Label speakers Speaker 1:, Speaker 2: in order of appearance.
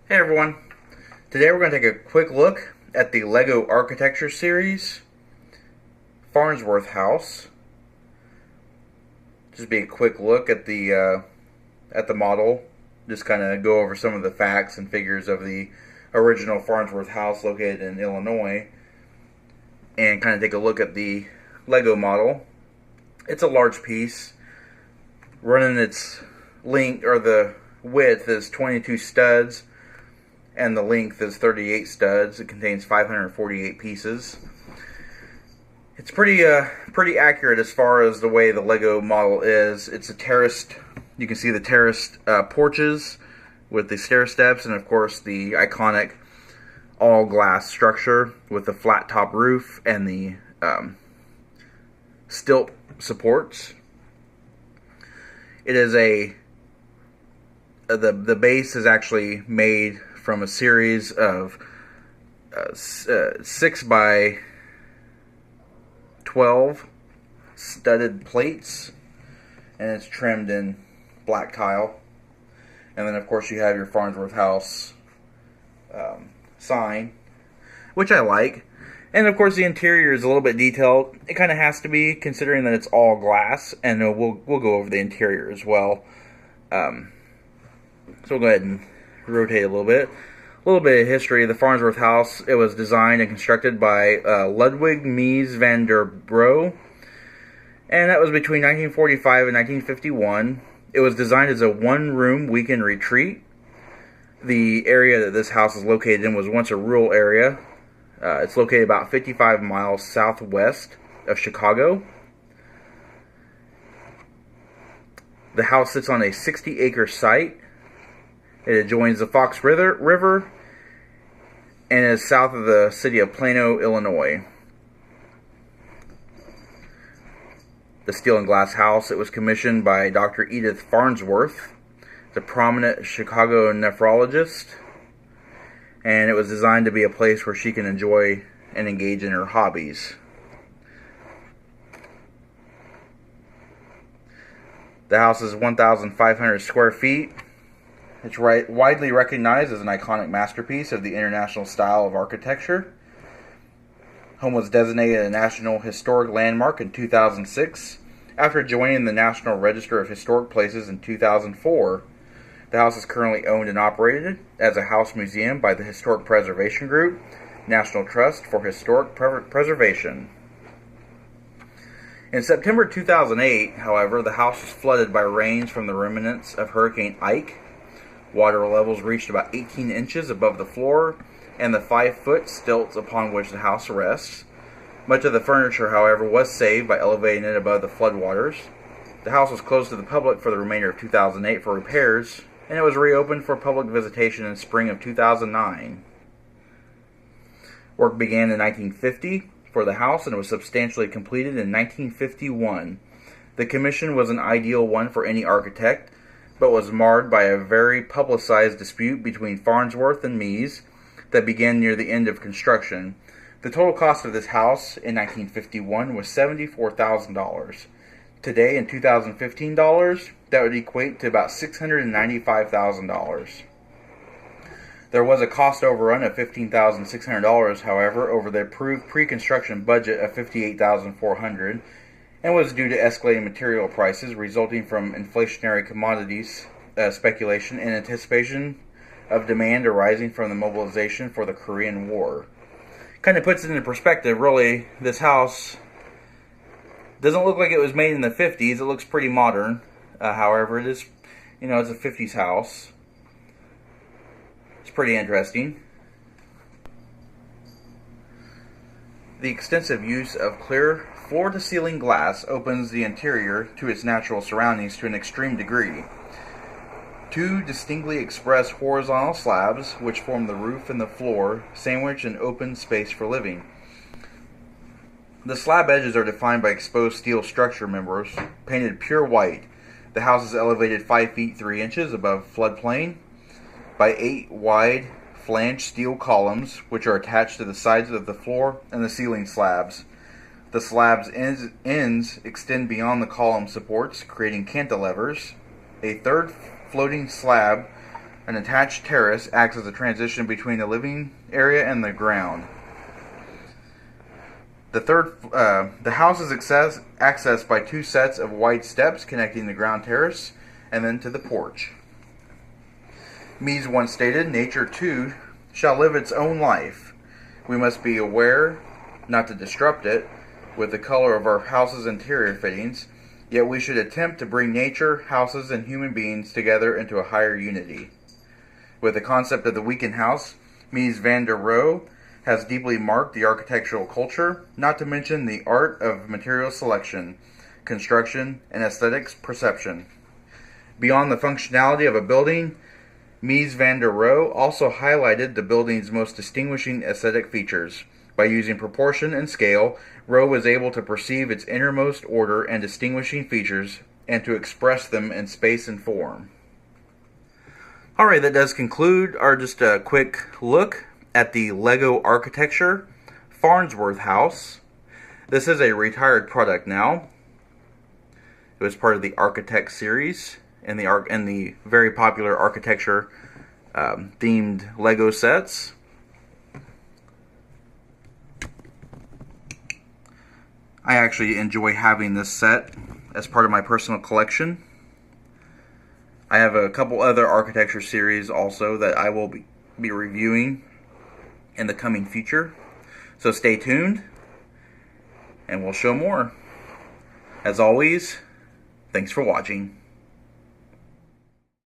Speaker 1: Hey everyone, today we're going to take a quick look at the Lego Architecture series, Farnsworth House. Just be a quick look at the model, just kind of go over some of the facts and figures of the original Farnsworth House located in Illinois, and kind of take a look at the Lego model. It's a large piece, running its length, or the width is 22 studs, and the length is 38 studs. It contains 548 pieces. It's pretty accurate as far as the way the Lego model is. It's a terraced, you can see the terraced porches with the stair steps, and of course the iconic all glass structure with the flat top roof and the stilt supports. It is the base is actually made from a series of 6 by 12 studded plates, and it's trimmed in black tile. And then of course you have your Farnsworth House sign, which I like. And of course the interior is a little bit detailed. It kind of has to be, considering that it's all glass, and we'll go over the interior as well. So we'll go ahead and rotate a little bit. A little bit of history of the Farnsworth House. It was designed and constructed by Ludwig Mies van der Bro, and that was between 1945 and 1951. It was designed as a one-room weekend retreat. The area that this house is located in was once a rural area. It's located about 55 miles southwest of Chicago. The house sits on a 60-acre site. It adjoins the Fox River and is south of the city of Plano, Illinois. The steel and glass house, it was commissioned by Dr. Edith Farnsworth, the prominent Chicago nephrologist, and it was designed to be a place where she can enjoy and engage in her hobbies. The house is 1,500 square feet. It's widely recognized as an iconic masterpiece of the international style of architecture. Home was designated a National Historic Landmark in 2006 after joining the National Register of Historic Places in 2004. The house is currently owned and operated as a house museum by the Historic Preservation Group, National Trust for Historic Preservation. In September 2008, however, the house was flooded by rains from the remnants of Hurricane Ike. Water levels reached about 18 inches above the floor and the 5-foot stilts upon which the house rests. Much of the furniture, however, was saved by elevating it above the floodwaters. The house was closed to the public for the remainder of 2008 for repairs, and it was reopened for public visitation in spring of 2009. Work began in 1950 for the house, and it was substantially completed in 1951. The commission was an ideal one for any architect, but was marred by a very publicized dispute between Farnsworth and Mies that began near the end of construction. The total cost of this house in 1951 was $74,000. Today, in 2015 dollars, that would equate to about $695,000. There was a cost overrun of $15,600, however, over the approved pre-construction budget of $58,400, and was due to escalating material prices resulting from inflationary commodities speculation in anticipation of demand arising from the mobilization for the Korean War. Kind of puts it into perspective, really. This house doesn't look like it was made in the 50s. It looks pretty modern. However, it is, it's a 50s house. It's pretty interesting. The extensive use of clear floor-to-ceiling glass opens the interior to its natural surroundings to an extreme degree. Two distinctly expressed horizontal slabs, which form the roof and the floor, sandwich an open space for living. The slab edges are defined by exposed steel structure members, painted pure white. The house is elevated 5 feet 3 inches above floodplain by 8 wide flanged steel columns, which are attached to the sides of the floor and the ceiling slabs. The slab's ends extend beyond the column supports, creating cantilevers. A third floating slab An attached terrace acts as a transition between the living area and the ground. The house is accessed by two sets of wide steps connecting the ground terrace and then to the porch. Mies once stated, "Nature too shall live its own life. We must be aware not to disrupt it with the color of our house's interior fittings, yet we should attempt to bring nature, houses, and human beings together into a higher unity." With the concept of the weekend house, Mies van der Rohe has deeply marked the architectural culture, not to mention the art of material selection, construction, and aesthetics perception. Beyond the functionality of a building, Mies van der Rohe also highlighted the building's most distinguishing aesthetic features. By using proportion and scale, Rohe was able to perceive its innermost order and distinguishing features and to express them in space and form. Alright, that does conclude just a quick look at the Lego Architecture Farnsworth House. This is a retired product now. It was part of the Architect series and the very popular architecture themed Lego sets. I actually enjoy having this set as part of my personal collection. I have a couple other architecture series also that I will be reviewing in the coming future. So stay tuned and we'll show more. As always, thanks for watching.